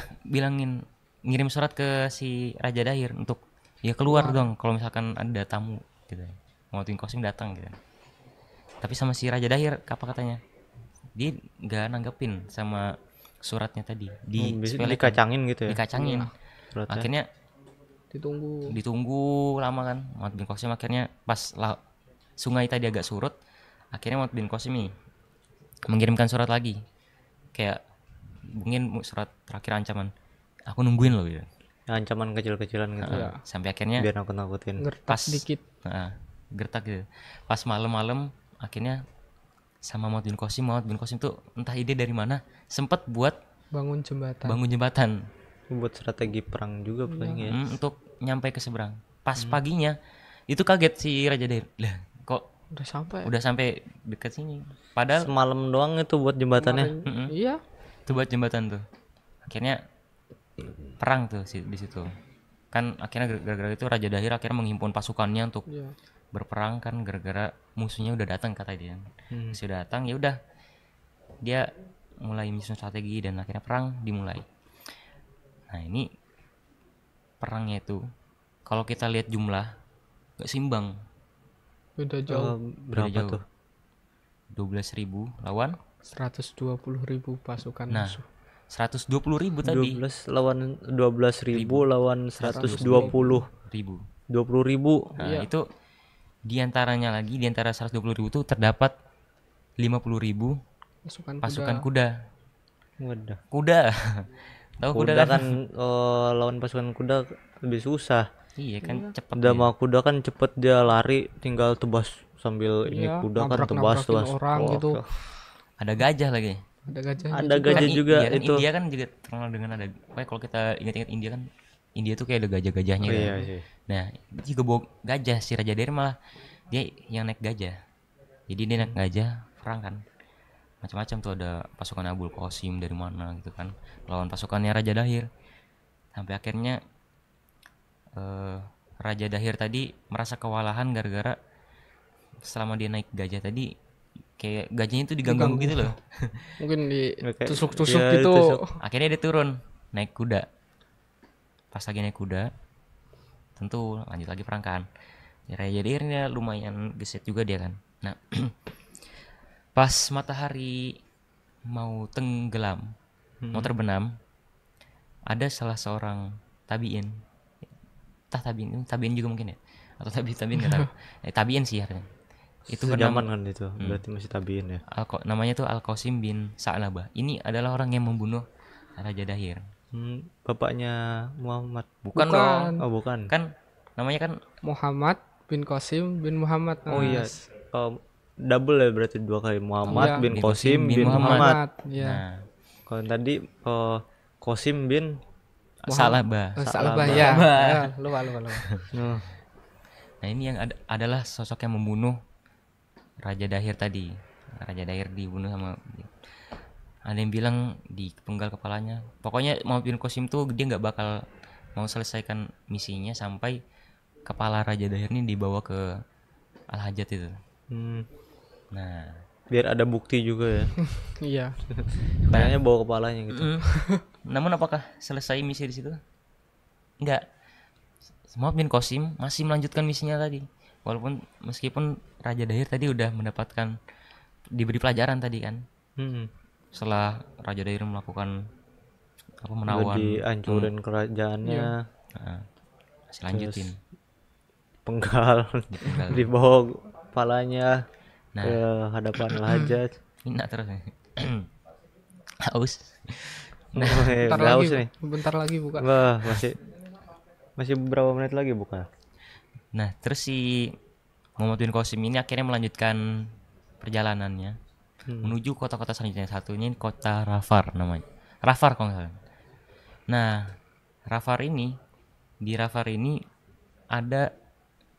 ngirim surat ke si Raja Dahir untuk ya keluar dong kalau misalkan ada tamu gitu. Muhammad bin Qasim datang gitu. Tapi sama si Raja Dahir apa katanya? Dia nggak nanggepin sama suratnya tadi. Dikacangin gitu ya. Dikacangin. Akhirnya ditunggu lama kan. Muhammad bin Qasim akhirnya pas sungai tadi agak surut, akhirnya Muhammad bin Qasim ini mengirimkan surat lagi. Kayak mungkin surat terakhir ancaman, aku nungguin loh gitu. Ancaman kecil-kecilan gitu. Sampai akhirnya biar aku nakutin. Gertak dikit. Gertak gitu. Pas malam-malam akhirnya sama Muhammad bin Qasim tuh entah ide dari mana sempat buat bangun jembatan. Buat strategi perang juga paling ya. Untuk nyampe ke seberang. Pas paginya itu kaget si Raja Dahir. Lah, kok udah sampai dekat sini. Padahal semalam doang itu buat jembatannya. Iya. Itu buat jembatan tuh. Akhirnya perang tuh di situ. Kan akhirnya gara-gara itu Raja Dahir akhirnya menghimpun pasukannya untuk berperang kan gara-gara musuhnya udah datang kata dia. Sudah datang ya udah. Dia mulai menyusun strategi dan akhirnya perang dimulai. Nah, ini perangnya itu kalau kita lihat jumlah enggak seimbang. Beda jauh. Berapa tuh? 12.000 lawan 120.000 pasukan musuh. 120.000 tadi. 12.000 lawan 120.000. 20.000. Nah, itu di antara 120.000 itu terdapat 50.000 pasukan kuda. Kuda. Tahu kuda kan lawan pasukan kuda lebih susah. Iya kan cepet. Kuda kan cepet dia lari tinggal tebas sambil ini kuda kan tebas orang gitu. Ada gajah lagi. Ada gajah juga kan itu. India kan juga terkenal dengan ada. Kalau kita ingat-ingat India kan India tuh kayak ada gajah-gajahnya kan. Iya sih. Nah, itu juga bawa gajah si Raja Dahir malah dia yang naik gajah. Jadi dia naik gajah perang kan. Macam-macam tuh ada pasukan Abul Qasim dari mana gitu kan. Lawan pasukannya Raja Dahir. Sampai akhirnya Raja Dahir tadi merasa kewalahan gara-gara selama dia naik gajah tadi kayak gajahnya itu diganggu gitu loh. Mungkin ditusuk-tusuk gitu. Akhirnya dia turun naik kuda. Pas lagi naik kuda tentu lanjut lagi perang kan. Raja Dahirnya lumayan gesit juga dia kan. Nah pas matahari mau tenggelam, mau terbenam, ada salah seorang tabiin, entah tabiin juga mungkin ya, atau tabiin nggak tahu. Tabiin sih harusnya. Itu zaman kan itu, berarti masih tabiin ya. Namanya tuh Al-Qasim bin Sa'labah. Ini adalah orang yang membunuh Raja Dahir. Bapaknya Muhammad. Bukan dong. Oh bukan. Kan namanya kan Muhammad bin Qasim bin Muhammad. Oh iya. Double ya berarti 2 kali. Muhammad bin Qasim bin Muhammad. Iya. Nah, kalau tadi Qasim bin Sa'labah. Sa'labah ya. Lupa. Nah, ini yang adalah sosok yang membunuh Raja Dahir tadi. Raja Dahir dibunuh sama, ada yang bilang dipenggal kepalanya. Pokoknya Muhammad bin Qasim tuh dia nggak bakal mau selesaikan misinya sampai kepala Raja Dahir ini dibawa ke Al-Hajat itu. Nah, biar ada bukti juga ya. Iya. Kayaknya bawa kepalanya gitu. Namun apakah selesai misi di situ? Enggak. Muhammad bin Qasim masih melanjutkan misinya tadi. Meskipun Raja Dahir tadi udah diberi pelajaran tadi kan. Setelah Raja Dahir melakukan menawan, dihancurin kerajaannya, masih lanjutin. Penggal, dibawa kepalanya ke hadapan Al-Hajjaj. Enak terus nih. Haus. Bentar lagi buka. Wah, masih beberapa menit lagi buka. Nah, terus si Muhammad bin Qasim ini akhirnya melanjutkan perjalanannya menuju kota-kota selanjutnya. Satunya ini kota Rafar namanya. Rafar kalau nggak salah. Nah, di Rafar ini ada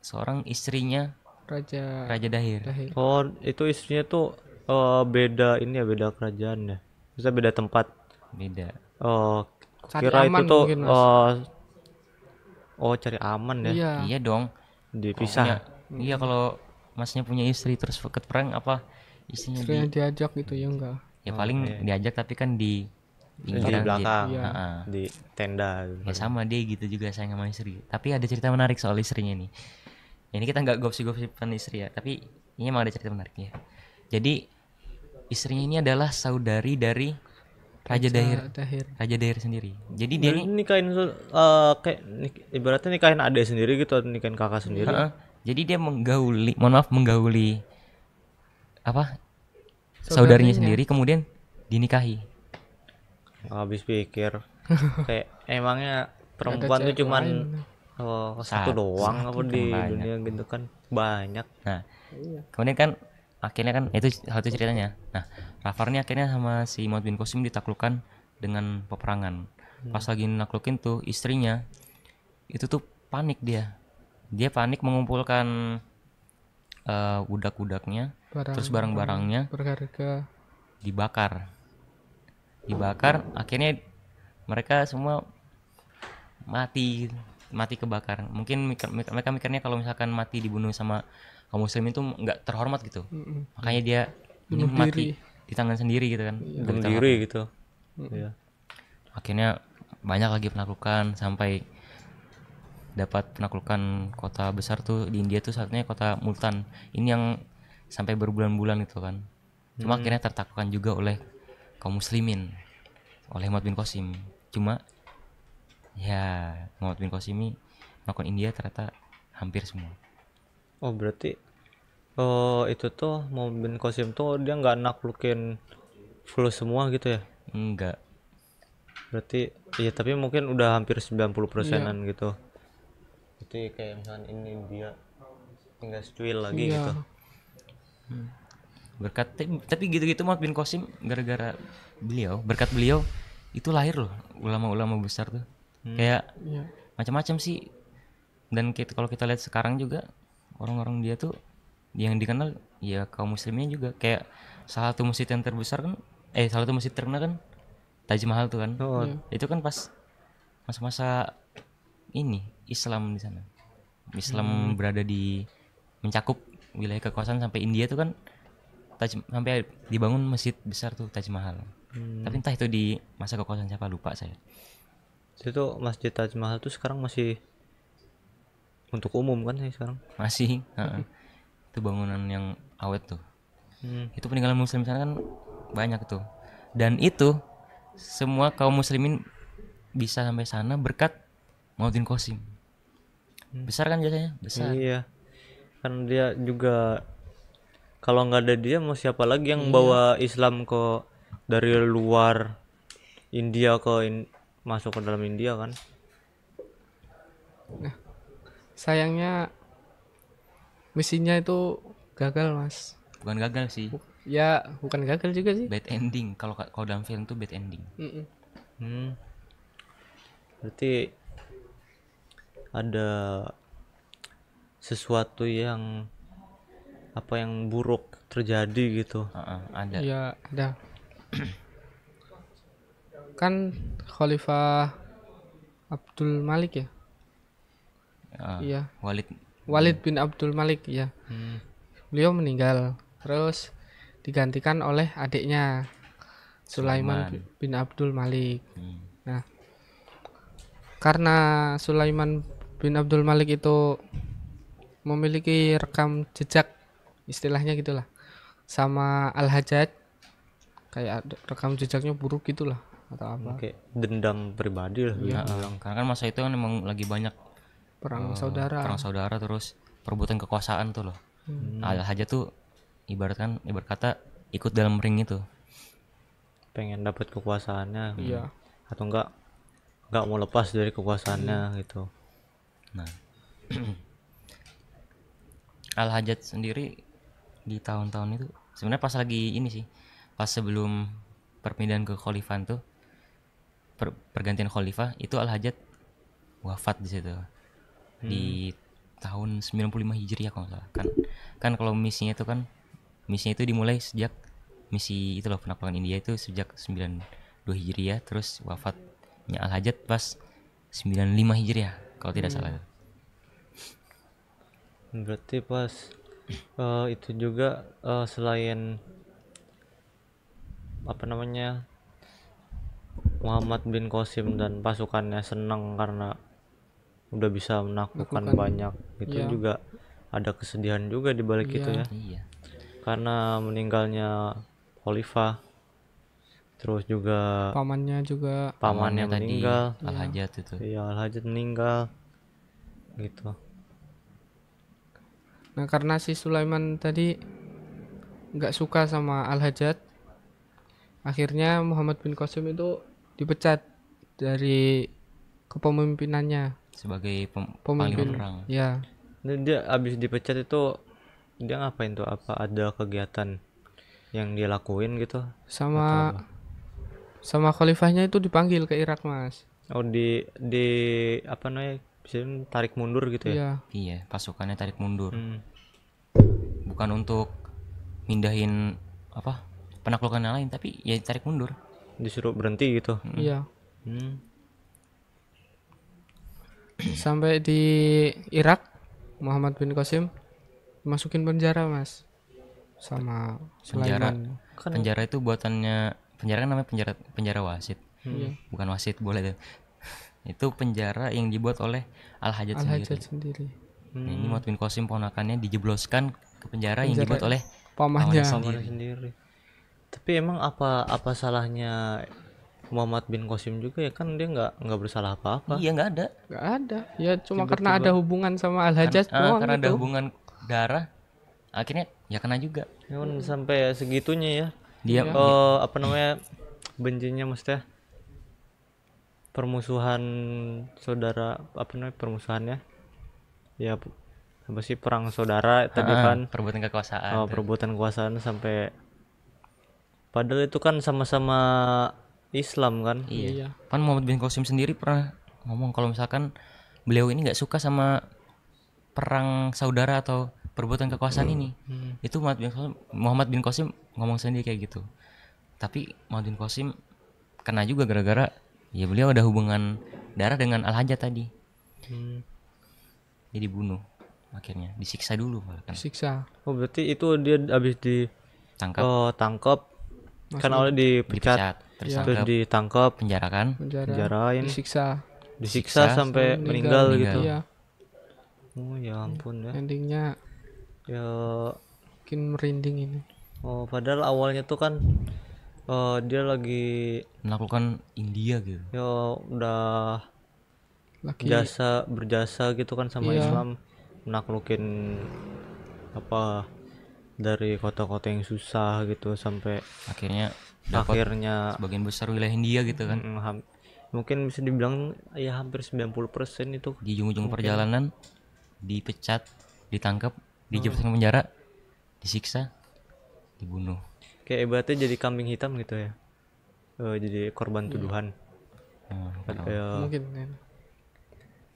seorang istrinya Raja Dahir. Oh, itu istrinya tuh beda kerajaan ya. Bisa beda tempat. Beda. Oh, kira itu tuh cari aman ya. Iya dong. Dipisah. Iya, kalau masnya punya istri terus ikut perang apa istrinya diajak gitu ya enggak? Ya paling diajak tapi kan di belakang, di tenda. Ya sama dia gitu juga sayang sama istri. Tapi ada cerita menarik soal istrinya nih. Ini kita nggak gosip-gosipan istri ya, tapi ini emang ada cerita menariknya. Jadi istrinya ini adalah saudari dari Raja Dahir sendiri. Jadi dia ini nikahin kayak ibaratnya nikahin adik sendiri gitu atau nikahin kakak sendiri. Jadi dia menggauli saudarinya sendiri kemudian dinikahi. Habis pikir kayak emangnya perempuan tuh cuman satu doang apa di dunia gitu kan banyak. Nah, kemudian kan akhirnya kan itu satu ceritanya. Nah, Rafar ini akhirnya sama si Muhammad bin Qasim ditaklukkan dengan peperangan. Pas lagi naklukin tuh istrinya itu tuh panik dia panik mengumpulkan budak-budaknya, terus barang-barangnya berharga dibakar. Akhirnya mereka semua mati kebakar. Mungkin mereka mikirnya kalau misalkan mati dibunuh sama kaum muslim itu nggak terhormat gitu. Makanya dia ini mati di tangan sendiri gitu kan. Bunuh diri gitu. Iya. Akhirnya banyak lagi penaklukan sampai dapat penaklukan kota besar tuh di India tuh satunya kota Multan. Ini yang sampai berbulan-bulan itu kan. Cuma akhirnya tertaklukkan juga oleh kaum muslimin, oleh Muhammad bin Qasim. Cuma ya Muhammad bin Qasim ini melakukan India ternyata hampir semua. Oh berarti itu tuh Muhammad bin Qasim tuh dia nggak naklukin full semua gitu ya? Enggak. Berarti iya tapi mungkin udah hampir 90%-an gitu. Itu kayak misalnya ini dia tinggal secuil lagi gitu. Tapi gitu-gitu Muhammad bin Qasim berkat beliau itu lahir loh ulama-ulama besar tuh. Kayak macam-macam sih. Dan kalau kita lihat sekarang juga orang-orang dia tuh yang dikenal ya kaum muslimnya juga. Kayak salah satu masjid yang terbesar kan salah satu masjid terkenal kan Taj Mahal tuh kan. Itu kan pas masa-masa ini Islam di sana. Islam berada mencakup wilayah kekuasaan sampai India tuh kan sampai dibangun masjid besar tuh Taj Mahal. Tapi entah itu di masa kekuasaan siapa lupa saya. Itu masjid Taj Mahal tuh sekarang masih untuk umum kan sih sekarang? Masih. Itu bangunan yang awet tuh. Itu peninggalan muslim sana kan banyak tuh. Dan itu semua kaum muslimin bisa sampai sana berkat Muhammad bin Qasim. Besar kan jasanya? Besar. Iya. Kan dia juga, kalau nggak ada dia mau siapa lagi yang bawa Islam ke dari luar India masuk ke dalam India kan? Sayangnya misinya itu gagal, Mas. Bukan gagal sih, Ya, bukan gagal juga sih. bad ending. Kalau dalam film tuh bad ending. Mm-mm. Berarti ada sesuatu yang buruk terjadi gitu. Ada. Ya, ada. Kan Khalifah Abdul Malik ya? Iya. Walid bin Abdul Malik ya. Beliau meninggal. Terus digantikan oleh adiknya Sulaiman bin Abdul Malik. Nah, karena Sulaiman bin Abdul Malik itu memiliki rekam jejak, istilahnya gitulah, sama Al-Hajjaj, kayak rekam jejaknya buruk gitulah atau apa. Kayak dendam pribadi lah. Karena kan masa itu kan emang lagi banyak Perang saudara. Terus perebutan kekuasaan tuh loh. Al-Hajjaj tuh ibarat kata ikut dalam ring itu. Pengen dapat kekuasaannya. Iya. Atau enggak mau lepas dari kekuasaannya gitu. Nah, Al-Hajjaj sendiri di tahun-tahun itu sebenarnya pas lagi ini sih, pas sebelum perpindahan ke khalifah tuh, pergantian khalifah itu Al-Hajjaj wafat di situ. Di tahun 95 Hijriah kalau nggak salah. Kan kalau misinya itu dimulai sejak misi itu loh, penaklukan India itu sejak 92 Hijriah, terus wafatnya Al-Hajjaj pas 95 Hijriah kalau tidak salah. Berarti pas itu juga selain Muhammad bin Qasim dan pasukannya senang karena udah bisa menaklukkan banyak, itu juga ada kesedihan juga di balik itu ya. Iya. Karena meninggalnya khalifah, terus juga Pamannya meninggal. Al-Hajjaj itu. Iya, Al-Hajjaj meninggal gitu. Nah, karena si Sulaiman tadi nggak suka sama Al-Hajjaj, akhirnya Muhammad bin Qasim itu dipecat dari kepemimpinannya Sebagai panglima pemimpin perang. ya. Dan dia abis dipecat itu dia ngapain tuh? Apa ada kegiatan yang dia lakuin gitu? Sama khalifahnya itu dipanggil ke Irak, Mas. Oh, di bisa tarik mundur gitu ya? Iya. Iya, pasukannya tarik mundur. Bukan untuk mindahin penaklukan yang lain, tapi ya tarik mundur. Disuruh berhenti gitu. Iya. Sampai di Irak, Muhammad bin Qasim masukin penjara, Mas, sama Sulaiman. Penjara itu buatannya, penjara kan namanya penjara wasit. Bukan wasit boleh tuh. Itu penjara yang dibuat oleh Al-Hajjaj sendiri. Ini Muhammad bin Qasim ponakannya dijebloskan ke penjara yang dibuat oleh pamannya sendiri. Tapi emang apa salahnya Muhammad bin Qasim juga ya? Kan dia nggak bersalah apa-apa. Iya, nggak ada. Ya cuma karena ada hubungan sama Al-Hajjaj doang karena gitu. ada hubungan darah, akhirnya ya kena juga. Ya kan sampai segitunya ya. Dia bencinya maksudnya permusuhan saudara, permusuhannya ya, apa sih, perang saudara tadi kan, perbuatan kekuasaan. perbuatan kekuasaan sampai, padahal itu kan sama-sama Islam kan. Iya. Kan Muhammad bin Qasim sendiri pernah ngomong kalau misalkan beliau ini nggak suka sama perang saudara atau perbuatan kekuasaan ini. Itu Muhammad bin Qasim ngomong sendiri kayak gitu. Tapi Muhammad bin Qasim kena juga gara-gara ya beliau ada hubungan darah dengan Al-Hajjaj tadi. Jadi dibunuh, akhirnya disiksa dulu malah kan. Siksa. Oh, berarti itu dia habis tangkap kan, awalnya dipecat, terus ditangkap, penjarain, disiksa sampai meninggal gitu. Iya. Oh ya ampun ya. Endingnya Ya bikin merinding ini. oh, padahal awalnya tuh kan dia lagi menaklukkan India gitu. ya udah Lagi berjasa gitu kan sama Iya. Islam, naklukin apa dari kota-kota yang susah gitu sampai Akhirnya dapat akhirnya sebagian besar wilayah India gitu kan. mungkin bisa dibilang ya hampir 90% itu Di ujung-ujung perjalanan dipecat, ditangkap, dijeblosin ke penjara, disiksa, dibunuh. kayak ibaratnya jadi kambing hitam gitu ya. Jadi korban tuduhan. Kayak mungkin ya.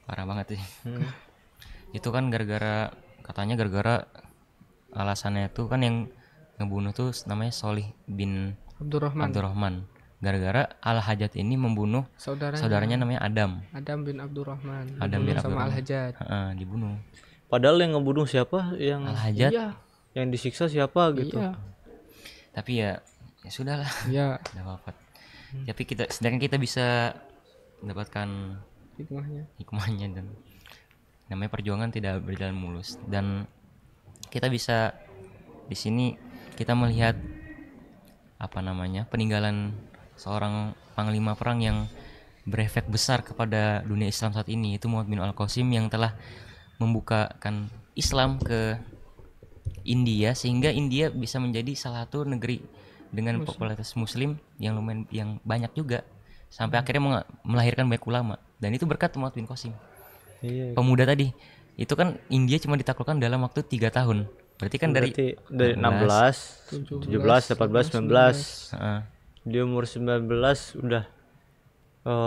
Parah banget sih. hmm, Itu kan katanya gara-gara alasannya itu kan yang ngebunuh tuh namanya Solih bin Abdurrahman, Abdurrahman. Gara-gara Al-Hajjaj ini membunuh saudaranya namanya Adam. Adam bin Abdurrahman, Adam bin dibunuh sama Abdurrahman. Al-Hajjaj. Dibunuh. padahal yang ngebunuh siapa, yang Al-Hajjaj. Iya, yang disiksa siapa gitu. iya, Tapi ya sudahlah. iya, Udah wafat. Tapi sedangkan kita bisa mendapatkan hikmahnya. hikmahnya, dan namanya perjuangan tidak berjalan mulus, dan kita bisa di sini kita melihat apa namanya peninggalan seorang panglima perang yang berefek besar kepada dunia Islam saat ini, itu Muhammad bin Al-Qasim, yang telah membukakan Islam ke India sehingga India bisa menjadi salah satu negeri dengan popularitas muslim yang lumayan yang banyak juga, sampai akhirnya melahirkan banyak ulama, dan itu berkat Muhammad bin Qasim. Iya. Pemuda tadi itu kan India cuma ditaklukkan dalam waktu 3 tahun, berarti kan dari 16, 17, 18, 19. Heeh. Di umur 19 udah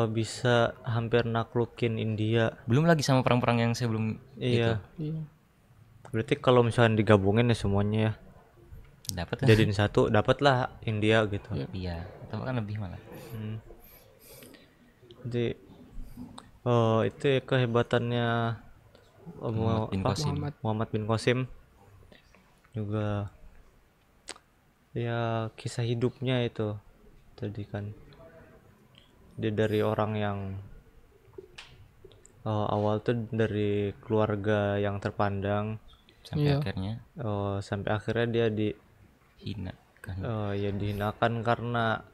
bisa hampir naklukin India. Belum lagi sama perang-perang yang sebelum itu. Iya. Iya, Berarti kalau misalnya digabungin ya semuanya ya, Dapat kan? jadiin satu, dapatlah India gitu. Iya, atau kan lebih malah. Jadi itu ya kehebatannya Muhammad bin Qasim. Muhammad bin Qasim juga, ya kisah hidupnya itu tadi kan, dia dari orang yang awal tuh dari keluarga yang terpandang, Sampai Iya. akhirnya sampai akhirnya dia hina kan. ya dihinakan karena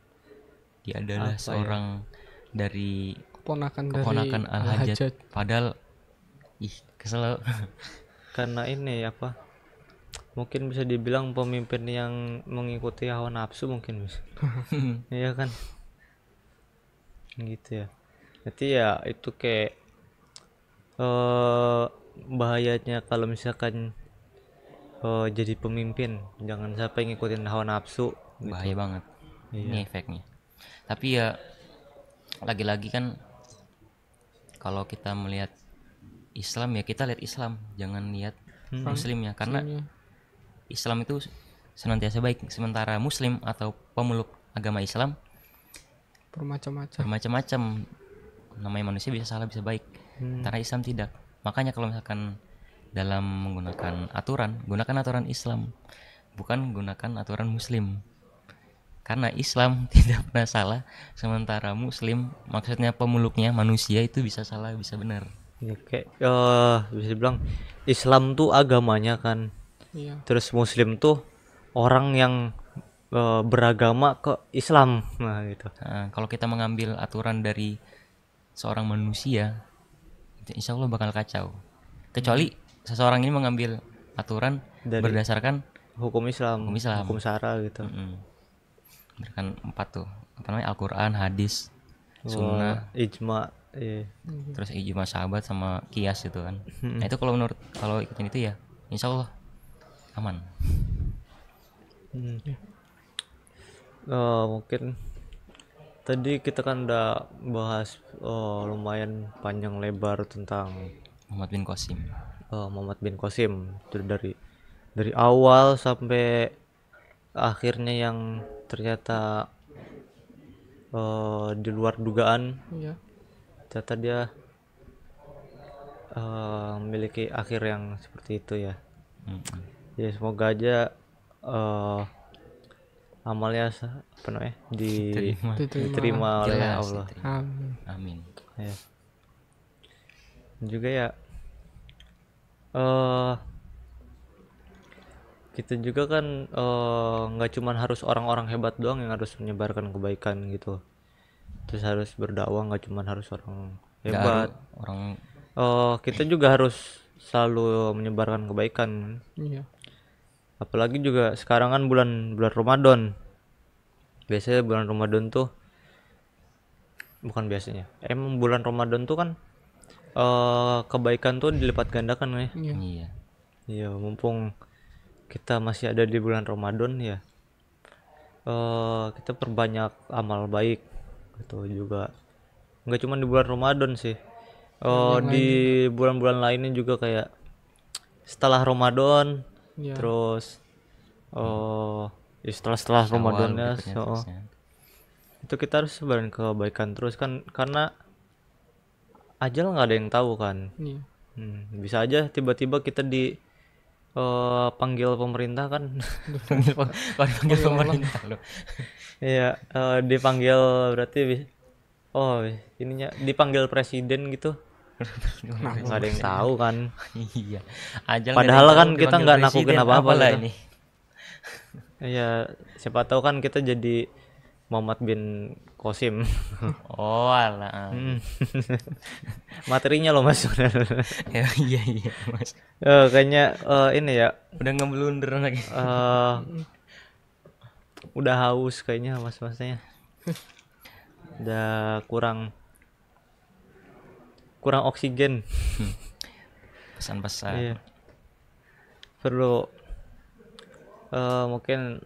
Dia adalah apa ya? seorang dari keponakan keponakan dari Al-Hajjaj. Al-Hajjaj. Padahal kesel. karena ini apa, mungkin bisa dibilang pemimpin yang mengikuti hawa nafsu mungkin bisa. Iya kan, gitu ya. Jadi ya itu kayak bahayanya kalau misalkan jadi pemimpin, jangan sampai ngikutin hawa nafsu gitu. Bahaya banget. Ini efeknya. Tapi ya lagi-lagi kan kalau kita melihat Islam ya kita lihat Islam, jangan lihat Muslimnya, karena Islam itu senantiasa baik, sementara Muslim atau pemeluk agama Islam bermacam-macam. Namanya manusia bisa salah bisa baik, karena Islam tidak. Makanya kalau misalkan dalam menggunakan aturan, gunakan aturan Islam, bukan gunakan aturan Muslim. Karena Islam tidak pernah salah, sementara Muslim maksudnya pemeluknya manusia itu bisa salah bisa benar. Ya kayak bisa dibilang Islam tuh agamanya kan, Iya, terus Muslim tuh orang yang beragama ke Islam, nah gitu. Nah, kalau kita mengambil aturan dari seorang manusia, insya Allah bakal kacau. Kecuali seseorang ini mengambil aturan berdasarkan Hukum Islam, hukum syara gitu. berdasarkan 4 tuh, apa namanya, Al-Quran, hadis, sunnah, Ijma, terus ijma sahabat sama kias itu kan. Nah itu kalau ikutin itu ya insya Allah aman. Mungkin tadi kita kan udah bahas lumayan panjang lebar tentang Muhammad bin Qasim. Muhammad bin Qasim, itu dari awal sampai akhirnya yang ternyata di luar dugaan, iya, ternyata dia memiliki akhir yang seperti itu ya. Ya semoga aja amalnya apa namanya diterima oleh Jelas, Allah. diterima. amin. Amin. Ya. Juga ya kita juga kan nggak cuman harus orang-orang hebat doang yang harus menyebarkan kebaikan gitu. Terus harus berdakwah, nggak cuman harus orang Nggak hebat. harus orang Kita juga harus selalu menyebarkan kebaikan. Iya. Apalagi juga sekarang kan bulan Ramadan. Biasanya bulan Ramadan tuh bukan biasanya. Emang bulan Ramadan tuh kan kebaikan tuh dilipat gandakan ya. Iya. iya. Iya, mumpung kita masih ada di bulan Ramadan ya. Kita perbanyak amal baik gitu juga. Nggak cuma di bulan Ramadan sih. Di bulan-bulan lainnya juga kayak setelah Ramadan, Iya. terus ya setelah Ramadannya, berikutnya so, terusnya. itu kita harus sebarin kebaikan terus kan, karena ajal nggak ada yang tahu kan. Iya. Bisa aja tiba-tiba kita panggil pemerintah kan. Kalau dipanggil pemerintah lo. Iya, dipanggil berarti ininya dipanggil presiden gitu. Nggak ada yang tahu kan. Iya. Ajal Padahal nggak ada yang kan tahu kita dipanggil nggak nakutin presiden, apa-apa apalah gitu. ini. Iya, siapa tahu kan kita jadi Muhammad bin Qasim. Oh alah. Materinya loh Mas. Ya, iya iya Mas. Kayaknya ini ya Udah ngeblunder lagi. udah haus kayaknya mas-masnya. Udah kurang oksigen. Pesan-pesan. Iya. Perlu mungkin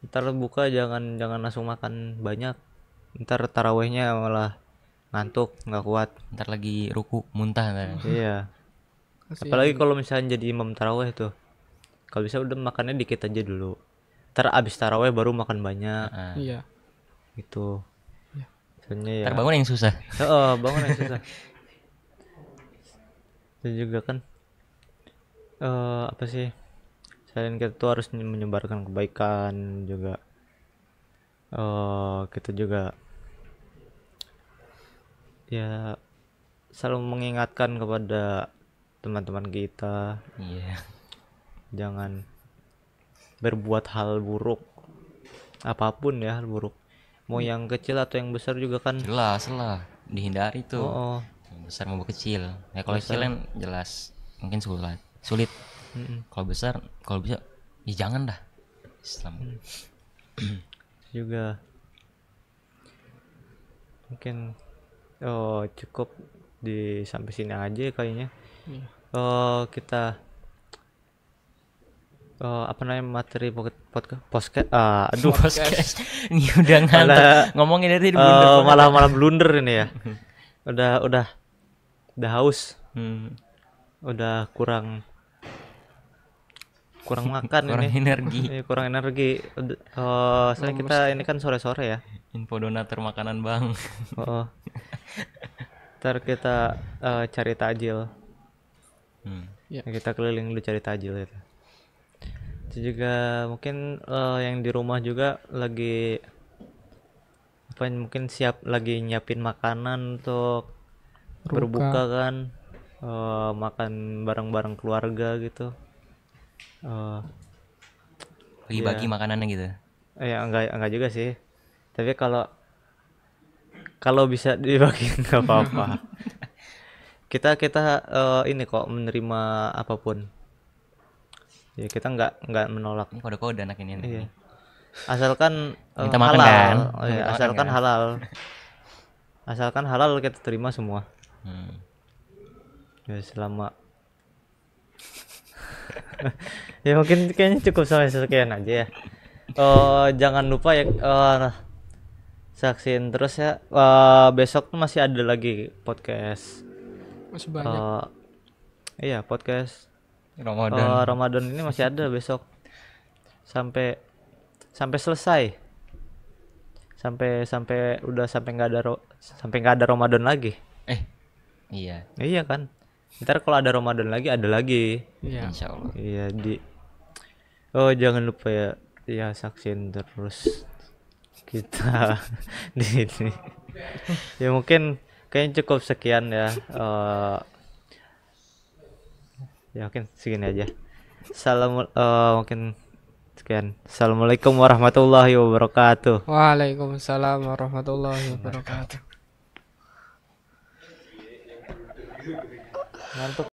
ntar buka jangan langsung makan banyak. Ntar tarawehnya malah ngantuk, nggak kuat. Ntar lagi ruku muntah ntar. Iya. Kasihan. Apalagi kalau misalnya jadi imam taraweh tuh. Kalau bisa udah makannya dikit aja dulu. Ntar abis taraweh baru makan banyak Iya. gitu. Iya. Soalnya ya. Ntar bangun yang susah. Bangun yang susah. Itu juga kan apa sih? Selain kita tuh harus menyebarkan kebaikan juga. Kita juga ya selalu mengingatkan kepada teman-teman kita Iya. jangan berbuat hal buruk, apapun ya hal buruk, mau yang kecil atau yang besar juga kan. Jelas lah. Dihindari tuh. Oh, Yang besar mau kecil. Ya kalau kecil kan jelas mungkin sulit. Kalau besar, kalau bisa ya jangan dah. Islam. juga mungkin cukup di sampai sini aja kayaknya. Iya. Kita apa namanya materi podcast Podcast. Ini udah ngantuk. Ngomongin dari tadi malah blunder ini ya. udah haus, udah kurang makan kurang ini. energi. Kurang energi. Soalnya kita ini kan sore-sore ya. Info donatur makanan bang. Ntar kita cari takjil. Ya. Kita keliling dulu cari takjil itu. Itu juga mungkin yang di rumah juga lagi mungkin lagi nyiapin makanan untuk berbuka kan. Makan bareng-bareng keluarga gitu. Bagi-bagi makanannya gitu. Ya enggak juga sih. Tapi kalau bisa dibagi nggak apa-apa. kita ini kok menerima apapun. Ya kita nggak menolak. Ini kode-kode anak ini. Iya. Asalkan Minta makan halal. kan? Iya, Minta makan asalkan kan? halal. Asalkan halal kita terima semua. Ya selama ya mungkin kayaknya cukup sampai sekian aja ya. Jangan lupa ya saksiin terus ya. Besok tuh masih ada lagi podcast. Masih banyak. Iya podcast Ramadan. Ramadan ini masih ada besok sampai selesai, sampai nggak ada Ramadan lagi. Iya. Iya kan, ntar kalau ada Ramadan lagi ada lagi. Iya. Insya Allah. Iya jangan lupa ya saksiin terus kita di sini. Ya mungkin kayaknya cukup sekian ya. Ya mungkin segini aja. Mungkin sekian. Assalamualaikum warahmatullahi wabarakatuh. Waalaikumsalam warahmatullahi wabarakatuh. Ngantuk.